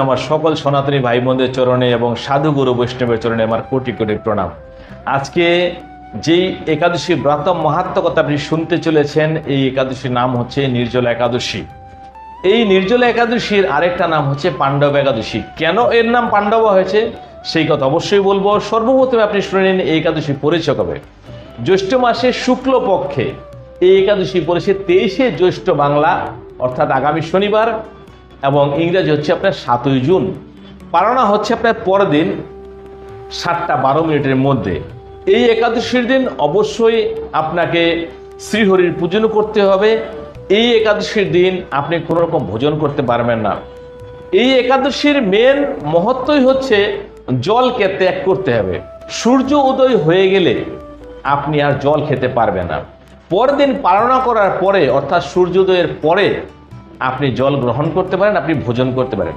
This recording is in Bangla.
আমার সকল সনাতনী ভাই বোনদের চরণে এবং সাধু গুরু বৈষ্ণবের চরণে আমার কোটি কোটি প্রণাম। আজকে যেই একাদশী ব্রত মাহাত্ম্য কথা আপনি শুনতে চলেছেন, এই একাদশীর নাম হচ্ছে নির্জলা একাদশী। এই নির্জলা একাদশীর আরেকটা নাম হচ্ছে পাণ্ডব একাদশী। কেন এর নাম পাণ্ডব হয়েছে সেই কথা অবশ্যই বলবো। সর্বপ্রথমে আপনি শুনে নিন এই একাদশী পড়েছে কবে। জ্যৈষ্ঠ মাসের শুক্লপক্ষে এই একাদশী পড়েছে 23শে জ্যৈষ্ঠ বাংলা, অর্থাৎ আগামী শনিবার, এবং ইংরেজি হচ্ছে আপনার 7ই জুন। পালনা হচ্ছে আপনার পরের দিন 7টা 12 মিনিটের মধ্যে। এই একাদশীর দিন অবশ্যই আপনাকে শ্রীহরির পূজন করতে হবে। এই একাদশীর দিন আপনি কোনো রকম ভোজন করতে পারবেন না। এই একাদশীর মেন মহত্বই হচ্ছে জলকে ত্যাগ করতে হবে। সূর্য উদয় হয়ে গেলে আপনি আর জল খেতে পারবেন না। পরের দিন পালনা করার পরে, অর্থাৎ সূর্যোদয়ের পরে আপনি জল গ্রহণ করতে পারেন, আপনি ভোজন করতে পারেন।